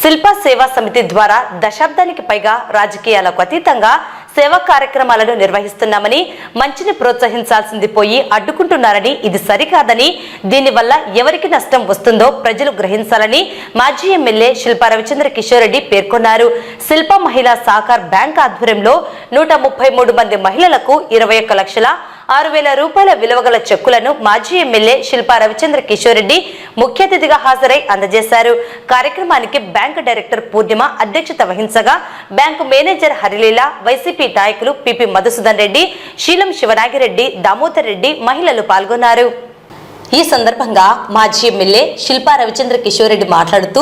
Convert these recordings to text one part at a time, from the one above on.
శిల్ప సేవా సమితి ద్వారా దశాబ్దానికి పైగా రాజకీయాలకు అతీతంగా సేవా కార్యక్రమాలను నిర్వహిస్తున్నామని, మంచిని ప్రోత్సహించాల్సింది పోయి అడ్డుకుంటున్నారని, ఇది సరికాదని, దీనివల్ల ఎవరికి నష్టం వస్తుందో ప్రజలు గ్రహించాలని మాజీ ఎమ్మెల్యే శిల్ప రవిచంద్ర కిషోర్ రెడ్డి పేర్కొన్నారు. శిల్ప మహిళా సహకార్ బ్యాంక్ ఆధ్వర్యంలో 133 మంది మహిళలకు 21,06,000 రూపాయల విలువగల చెక్కులను మాజీ ఎమ్మెల్యే శిల్ప రవిచంద్ర కిషోర్ రెడ్డి ముఖ్య అతిథిగా హాజరై అందజేశారు. కార్యక్రమానికి బ్యాంకు డైరెక్టర్ పూర్ణిమ అధ్యక్షత వహించగా బ్యాంకు మేనేజర్ హరిలీల, వైసీపీ నాయకులు పిపి మధుసూదన్ రెడ్డి, శీలం శివనాగిరెడ్డి, దామోదర్ రెడ్డి మహిళలు పాల్గొన్నారు. ఈ సందర్భంగా మాజీ ఎమ్మెల్యే శిల్ప రవిచంద్ర కిషోర్ రెడ్డి మాట్లాడుతూ,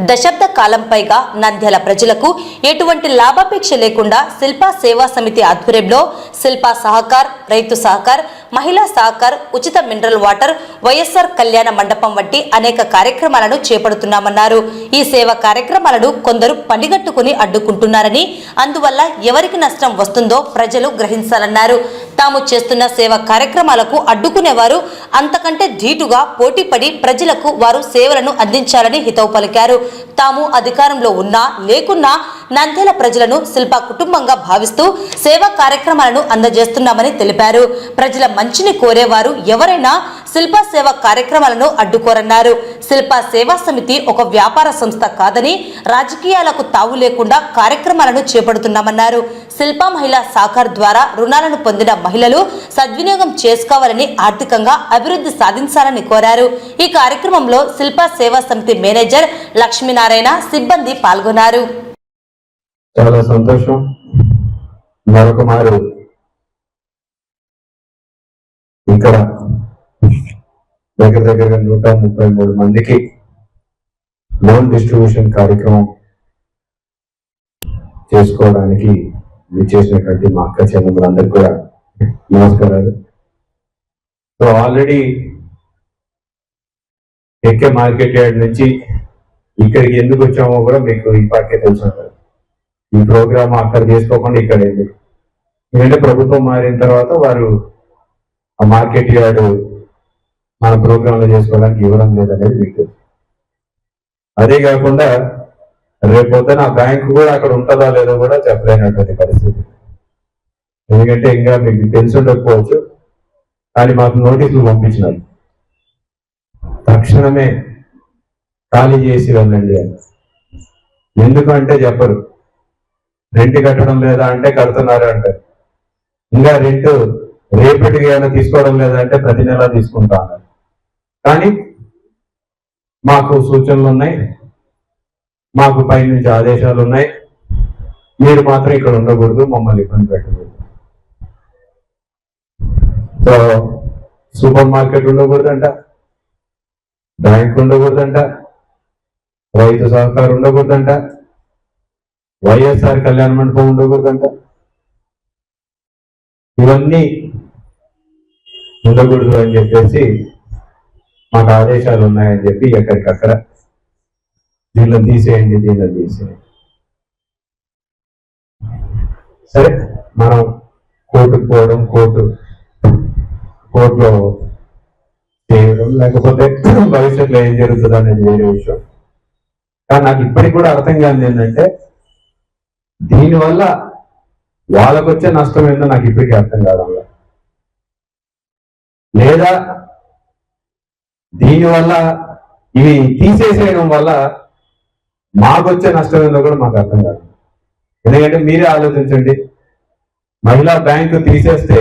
దశాబ్ద కాలం పైగా నంద్యాల ప్రజలకు ఎటువంటి లాభాపేక్ష లేకుండా శిల్ప సేవా సమితి ఆధ్వర్యంలో శిల్ప సహకార్, రైతు సహకార్, మహిళా సహకార్, ఉచిత మినరల్ వాటర్, వైఎస్ఆర్ కళ్యాణ మండపం వంటి అనేక కార్యక్రమాలను చేపడుతున్నామన్నారు. ఈ సేవా కార్యక్రమాలను కొందరు పనిగట్టుకుని అడ్డుకుంటున్నారని, అందువల్ల ఎవరికి నష్టం వస్తుందో ప్రజలు గ్రహించాలన్నారు. తాము చేస్తున్న సేవా కార్యక్రమాలకు అడ్డుకునేవారు అంతకంటే ధీటుగా పోటీపడి ప్రజలకు వారు సేవలను అందించాలని హితవు పలికారు. తాము అధికారంలో ఉన్నా లేకున్నా నంద్యాల ప్రజలను శిల్ప కుటుంబంగా భావిస్తూ సేవా కార్యక్రమాలను అందజేస్తున్నామని తెలిపారు. ప్రజల మంచిని కోరేవారు ఎవరైనా శిల్ప సేవా కార్యక్రమాలను అడ్డుకోరన్నారు. శిల్ప సేవా సమితి ఒక వ్యాపార సంస్థ కాదని, రాజకీయాలకు తావు లేకుండా కార్యక్రమాలను చేపడుతున్నామన్నారు. శిల్ప మహిళా సహకార్ ద్వారా రుణాలను పొందిన మహిళలు సద్వినియోగం చేసుకోవాలని, ఆర్థికంగా అభివృద్ధి సాధించాలని కోరారు. ఈ కార్యక్రమంలో శిల్ప సేవా సమితి మేనేజర్ లక్ష్మీనారాయణ, సిబ్బంది పాల్గొన్నారు. చాలా సంతోషం. మరొక మారు ఇక్కడ దగ్గరగా 133 మందికి లోన్ డిస్ట్రిబ్యూషన్ కార్యక్రమం చేసుకోవడానికి విచ్చేసినటువంటి మా అక్క చెల్లెమ్మలందరికీ కూడా నమస్కారాలు. సో ఆల్రెడీ ఎక్కే మార్కెట్ యార్డ్ నుంచి ఇక్కడికి ఎందుకు వచ్చామో కూడా మీకు ఇప్పటికే తెలుసు. ఈ ప్రోగ్రామ్ అక్కడ చేసుకోకుండా ఇక్కడ ఎందుకు, ఎందుకంటే ప్రభుత్వం మారిన తర్వాత వారు ఆ మార్కెట్ యార్డ్ మన ప్రోగ్రాంలో చేసుకోవడానికి ఇవ్వడం లేదనేది మీకు తెలుసు. అదే కాకుండా రేపొద్దున ఆ బ్యాంకు కూడా అక్కడ ఉంటుందా లేదో కూడా చెప్పలేనటువంటి పరిస్థితి. ఎందుకంటే ఇంకా మీకు తెలిసి ఉండకపోవచ్చు, కానీ మాకు నోటీసులు పంపించినారు, తక్షణమే ఖాళీ చేసి వెళ్ళండి అని. ఎందుకంటే చెప్పరు. రెంట్ కట్టడం లేదా అంటే కడుతున్నారు అంటారు. ఇంకా రెంట్ రేపటికి ఏమైనా తీసుకోవడం లేదంటే ప్రతి నెల తీసుకుంటా అన్నారు. కానీ మాకు సూచనలు ఉన్నాయి, మాకు పై నుంచి ఆదేశాలు ఉన్నాయి, మీరు మాత్రం ఇక్కడ ఉండకూడదు, మమ్మల్ని ఇబ్బంది పెట్టకూడదు. సో సూపర్ మార్కెట్ ఉండకూడదంట, బ్యాంక్ ఉండకూడదంట, రైతు సహకారం ఉండకూడదంట, వైఎస్ఆర్ కళ్యాణ మండపం ఉండకూడదంట. ఇవన్నీ ఉండకూడదు అని చెప్పేసి మాకు ఆదేశాలు ఉన్నాయని చెప్పి ఎక్కడికక్కడ దీనిని తీసేయండి, దీనిని తీసేయండి. సరే, మనం కోర్టుకు పోవడం, కోర్టులో చేయడం, లేకపోతే భవిష్యత్తులో ఏం జరుగుతుంది అనేది వేరే విషయం. కానీ నాకు ఇప్పటికి కూడా అర్థం కాదు ఏంటంటే, దీనివల్ల వాళ్ళకు వచ్చే నష్టం ఏందో నాకు ఇప్పటికీ అర్థం కావడం. లేదా దీనివల్ల ఇవి తీసేసేయడం వల్ల మాకు వచ్చే నష్టం ఏందో కూడా మాకు అర్థం కాదు. ఎందుకంటే మీరే ఆలోచించండి, మహిళా బ్యాంకు తీసేస్తే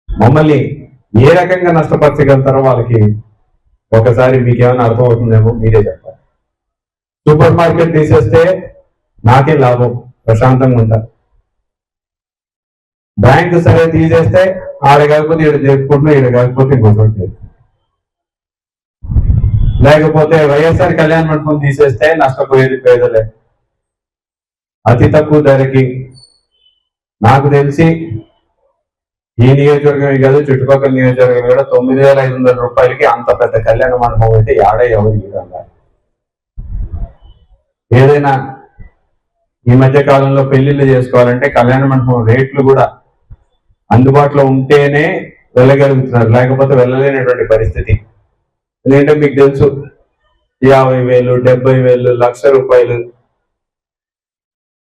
మమ్మల్ని ఏ రకంగా నష్టపరచగలుగుతారో వాళ్ళకి ఒకసారి మీకేమైనా అర్థం అవుతుందేమో మీరే చెప్పాలి. సూపర్ మార్కెట్ తీసేస్తే నాకే లాభం, ప్రశాంతంగా ఉంటా. బ్యాంకు సరే తీసేస్తే ఆడ కాకపోతే ఈడ చేసుకుంటున్నా, ఈడ కాకపోతే ఇంకోటి చేస్తుంది. లేకపోతే వైఎస్ఆర్ కళ్యాణ మండపం తీసేస్తే నష్టపోయేది పేదలే. అతి తక్కువ ధరకి, నాకు తెలిసి ఈ నియోజకవర్గం కాదు, చుట్టుపక్కల నియోజకవర్గం కూడా 9,500 రూపాయలకి అంత పెద్ద కళ్యాణ మండపం అయితే ఎవరు ఈ విధంగా. ఏదైనా ఈ మధ్య కాలంలో పెళ్లిళ్ళు చేసుకోవాలంటే కళ్యాణ మండపం రేట్లు కూడా అందుబాటులో ఉంటేనే వెళ్ళగలుగుతున్నారు, లేకపోతే వెళ్ళలేనటువంటి పరిస్థితి. ఎందుకంటే మీకు తెలుసు, 50,000, 70,000, ₹1,00,000,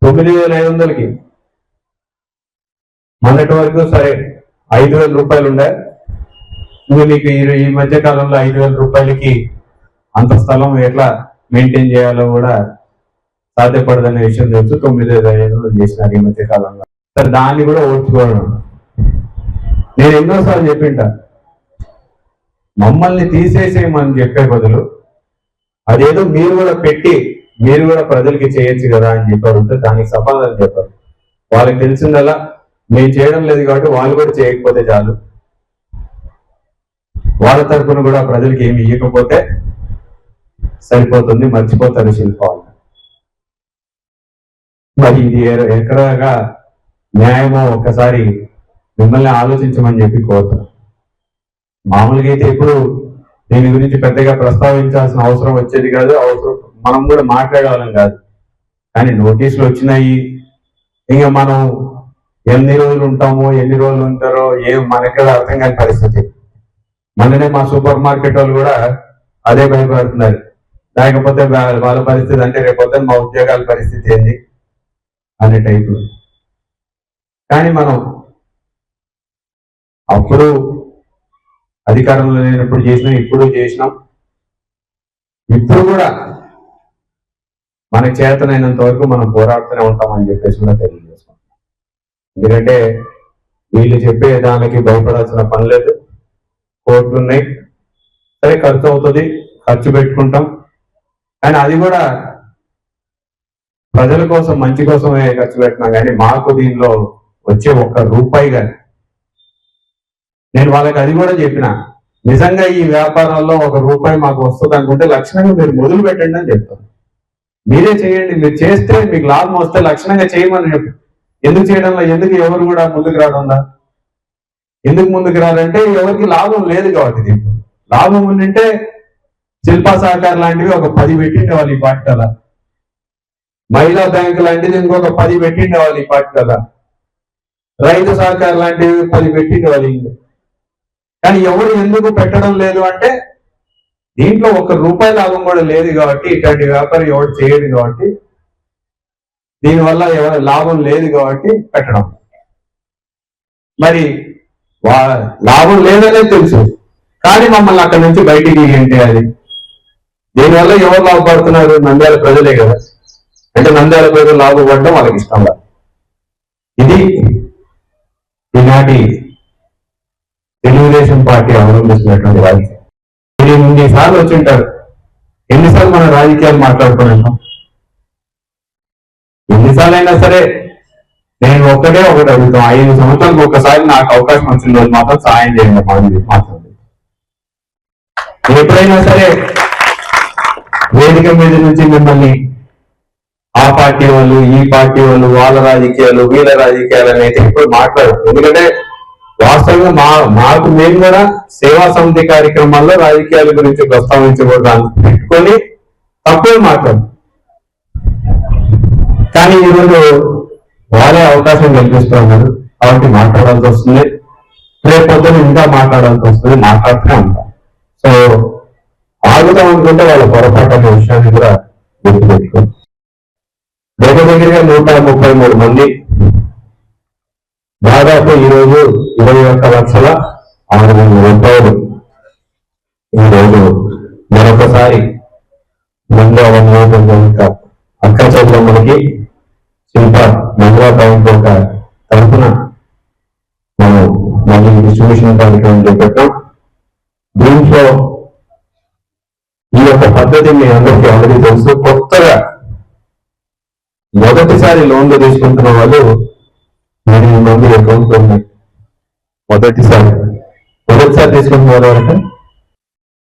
9,500కి. మొన్నటి వరకు సరే ₹5,000 ఉండే. ఇంకా మీకు ఈ మధ్య కాలంలో ₹5,000కి అంత స్థలం ఎట్లా మెయింటైన్ చేయాలో కూడా సాధ్యపడదనే విషయం తెలుసు. 9,500 చేసినారు ఈ మధ్య కాలంలో. సరే దాన్ని కూడా ఓర్చుకోవడం. నేను ఎన్నోసార్లు చెప్పింటా, మమ్మల్ని తీసేసేయమని చెప్పే బదులు అదేదో మీరు కూడా పెట్టి మీరు కూడా ప్రజలకి చేయొచ్చు కదా అని చెప్పారు. దానికి సమాధానం చెప్పారు. వాళ్ళకి తెలిసిందల్లా మేము చేయడం లేదు కాబట్టి వాళ్ళు కూడా చేయకపోతే చాలు, వాళ్ళ తరఫున కూడా ప్రజలకి ఏమి ఇవ్వకపోతే సరిపోతుంది, మర్చిపోతారు శిల్పాలు. మరి ఇది ఎక్కడగా న్యాయమో ఒక్కసారి మిమ్మల్ని ఆలోచించమని చెప్పి కోరుతాను. మామూలుగా అయితే ఇప్పుడు దీని గురించి పెద్దగా ప్రస్తావించాల్సిన అవసరం వచ్చేది కాదు, మనం కూడా మాట్లాడాలని కాదు. కానీ నోటీసులు వచ్చినాయి, ఇంకా మనం ఎన్ని రోజులు ఉంటామో ఎన్ని రోజులు ఉంటారో మనకి అర్థం కాని పరిస్థితి. మొన్ననే మా సూపర్ మార్కెట్ వాళ్ళు కూడా అదే భయపడుతున్నారు. లేకపోతే వాళ్ళ పరిస్థితి అంటే రేపొద్దున మా ఉద్యోగాల పరిస్థితి ఏంది అనే టైపు. కానీ మనం అప్పుడు అధికారంలో లేనప్పుడు చేసినాం, ఇప్పుడు చేసినాం. ఇప్పుడు కూడా మనకు చేతనైనంత వరకు మనం పోరాడుతూనే ఉంటామని చెప్పేసి కూడా తెలియజేసుకుంటాం. ఎందుకంటే వీళ్ళు చెప్పే దానికి భయపడాల్సిన పని లేదు. కోర్టులు ఉన్నాయి, సరే ఖర్చు అవుతుంది, ఖర్చు పెట్టుకుంటాం. కానీ అది కూడా ప్రజల కోసం మంచి కోసమే ఖర్చు పెట్టినా కానీ మాకు దీనిలో వచ్చే ₹1 కానీ నేను వాళ్ళకి అది కూడా చెప్పిన, నిజంగా ఈ వ్యాపారాల్లో ₹1 మాకు వస్తుంది అనుకుంటే లక్షణంగా మీరు మొదలు పెట్టండి అని చెప్తాను. మీరే చేయండి, మీరు చేస్తే మీకు లాభం వస్తే లక్షణంగా చేయమని చెప్పి. ఎందుకు చేయడంలో ఎందుకు ఎవరు కూడా ముందుకు రావడంలా? ఎందుకు ముందుకు రాలంటే ఎవరికి లాభం లేదు కాబట్టి. దీంట్లో లాభం ఉండింటే శిల్పా సహకార్ లాంటివి ఒక 10 పెట్టిండే వాళ్ళు ఈ పార్టీ కదా, మహిళా బ్యాంక్ లాంటిది ఇంకొక 10 పెట్టిండే వాళ్ళు ఈ పార్టీ కదా, రైతు సహకార్ లాంటివి 10 పెట్టిండే వాళ్ళు ఇంకో. కానీ ఎవరు ఎందుకు పెట్టడం లేదు అంటే దీంట్లో ₹1 లాభం కూడా లేదు కాబట్టి, ఇట్లాంటి వ్యాపారం ఎవరు చేయడు కాబట్టి, దీనివల్ల ఎవరు లాభం లేదు కాబట్టి పెట్టడం. మరి లాభం లేదనే తెలుసు, కానీ మమ్మల్ని అక్కడి నుంచి బయటికి ఏంటి అది? దీనివల్ల ఎవరు లాభపడుతున్నారు? నంద్యాల ప్రజలే కదా. అంటే నంద్యాల ప్రజలు లాభపడడం వాళ్ళకి ఇష్టం లేదు. ఇది ఈనాటి తెలుగుదేశం పార్టీ అవలంబిస్తున్నటువంటి రాజకీయం. 8 సార్లు వచ్చి ఉంటారు. ఎన్నిసార్లు మన రాజకీయాలు మాట్లాడుకున్నాం? ఎన్నిసార్లు అయినా సరే నేను ఒకటి అడుగుతాం, 5 సంవత్సరాలకు ఒకసారి నాకు అవకాశం వచ్చిన రోజు మాత్రం సాయం చేయండి మాత్రం. ఎప్పుడైనా సరే వేదిక మీద నుంచి మిమ్మల్ని ఆ పార్టీ వాళ్ళు, ఈ పార్టీ వాళ్ళు, వాళ్ళ రాజకీయాలు, వీళ్ళ రాజకీయాలు అని అయితే ఇప్పుడు మాట్లాడరు. ఎందుకంటే వాస్తవంగా మాకు మేము కూడా సేవా సమితి కార్యక్రమాల్లో రాజకీయాల గురించి ప్రస్తావించకూడదు పెట్టుకొని తప్పే మాట్లాడు. కానీ ఈరోజు వాళ్ళే అవకాశం కల్పిస్తూ ఉన్నారు కాబట్టి మాట్లాడాల్సి వస్తుంది. రేపొద్దున ఇంకా మాట్లాడాల్సి వస్తుంది, మాట్లాడుతూనే ఉంటాం. సో ఆగుతాం అనుకుంటే వాళ్ళ పొరపాటు అనే విషయాన్ని కూడా గుర్తుపెట్టుకో. దగ్గరగా 133 మంది, దాదాపు ఈరోజు ₹21,600,000 ఈరోజు మరొకసారి మండల అక్క చెల్లెమ్మలకి శిల్ప మండల బ్యాంక్ ఒక తరఫున మనం మళ్ళీ డిస్ట్రిబ్యూషన్ కార్యక్రమం చేపట్టాం. దీంట్లో ఈ యొక్క పద్ధతి మీ అందరికీ ఆల్రెడీ తెలుసు. కొత్తగా మొదటిసారి లోన్లు తీసుకుంటున్న వాళ్ళు 8 మంది అకౌంట్లు ఉన్నాయి. మొదటిసారి తీసుకుంటున్న వాళ్ళు అంటే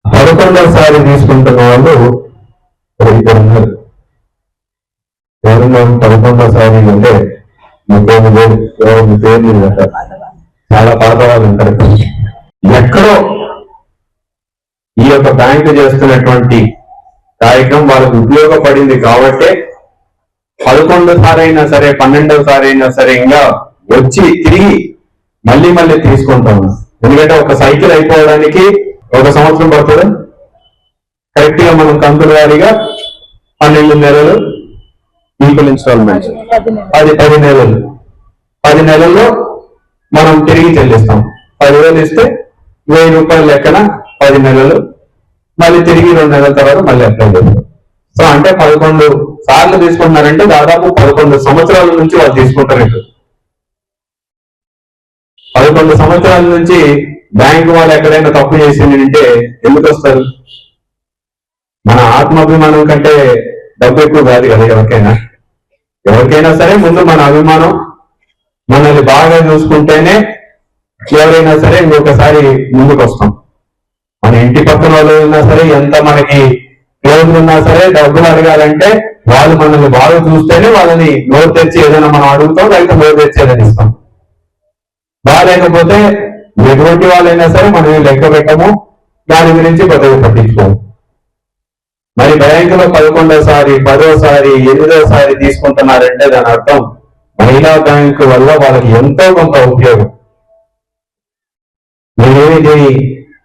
11వ తీసుకుంటున్న వాళ్ళు 2 ఉన్నారు. ఎవరున్నారు 11వ అంటే 30,000 పేర్లు ఉంటారు, చాలా పాత వాళ్ళు ఉంటారు. ఎక్కడో ఈ యొక్క బ్యాంకు చేస్తున్నటువంటి కార్యక్రమం వాళ్ళకు ఉపయోగపడింది కాబట్టి 11వ అయినా సరే 12వ అయినా సరే ఇంకా వచ్చి తిరిగి మళ్ళీ తీసుకుంటాం. ఎందుకంటే ఒక సైకిల్ అయిపోవడానికి 1 సంవత్సరం పడుతుంది. కరెక్ట్ గా మనం కంతుల వారీగా 12 నెలలు ఈక్వల్ ఇన్స్టాల్మెంట్స్. 10 నెలలు 10 నెలల్లో మనం తిరిగి చెల్లిస్తాం. 10,000 ఇస్తే 1000 రూపాయలు లెక్కన 10 నెలలు, మళ్ళీ తిరిగి 2 నెలల తర్వాత మళ్ళీ అప్లై చేస్తాం. సో అంటే 11 సార్లు తీసుకుంటున్నారంటే దాదాపు 11 సంవత్సరాల నుంచి వాళ్ళు తీసుకుంటారు. 11 సంవత్సరాల నుంచి బ్యాంకు వాళ్ళు ఎక్కడైనా తప్పు చేసింది అంటే ఎందుకు వస్తారు? మన ఆత్మాభిమానం కంటే డబ్బు ఎక్కువ కాదు కదా ఎవరికైనా సరే ముందు మన అభిమానం, మనల్ని బాగా చూసుకుంటేనే ఎవరైనా సరే ఇంకొకసారి ముందుకు వస్తాం. మన ఇంటి పక్కన వాళ్ళు ఉన్నా సరే, ఎంత మనకి క్లోజ్ ఉన్నా సరే, డబ్బులు అడగాలంటే వాళ్ళు మనల్ని బాగా చూస్తేనే వాళ్ళని నోరు తెచ్చి ఏదైనా మనం అడుగుతాం, లేకపోతే నోరు తెచ్చి ఏదైనా ఇస్తాం. బాగాలేకపోతే ఎటువంటి వాళ్ళైనా సరే మనం లెక్క పెట్టము, దాని గురించి పెద్దగా పట్టించుకోము. మరి బ్యాంకులో 11వ సారి, 10వ సారి, 8వ సారి తీసుకుంటున్నారంటే దాని అర్థం మహిళా బ్యాంకు వల్ల వాళ్ళకి ఎంతో కొంత ఉపయోగం. మీరేమి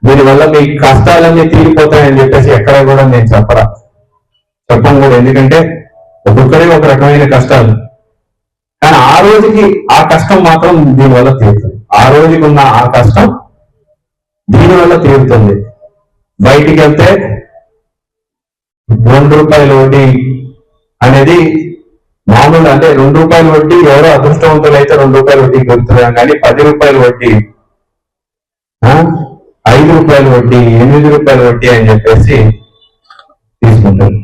దీనివల్ల మీ కష్టాలన్నీ తీరిపోతాయని చెప్పేసి ఎక్కడ కూడా నేను చెప్పను కూడా. ఎందుకంటే ఒక్కొక్కరికి ఒక రకమైన కష్టాలు, కానీ ఆ రోజుకి ఆ కష్టం మాత్రం దీనివల్ల తీరుతుంది. ఆ రోజుకి ఉన్న ఆ కష్టం దీనివల్ల తీరుతుంది. బయటికి వెళ్తే 2 రూపాయల వడ్డీ అనేది మామూలు, అంటే 2 రూపాయల వడ్డీ ఎవరో అదృష్టవంతులు అయితే 2 రూపాయల వడ్డీ దొరుకుతున్నాం, కానీ 10 రూపాయల వడ్డీ, 5 రూపాయల వడ్డీ, 8 రూపాయల వడ్డీ అని చెప్పేసి తీసుకుంటారు.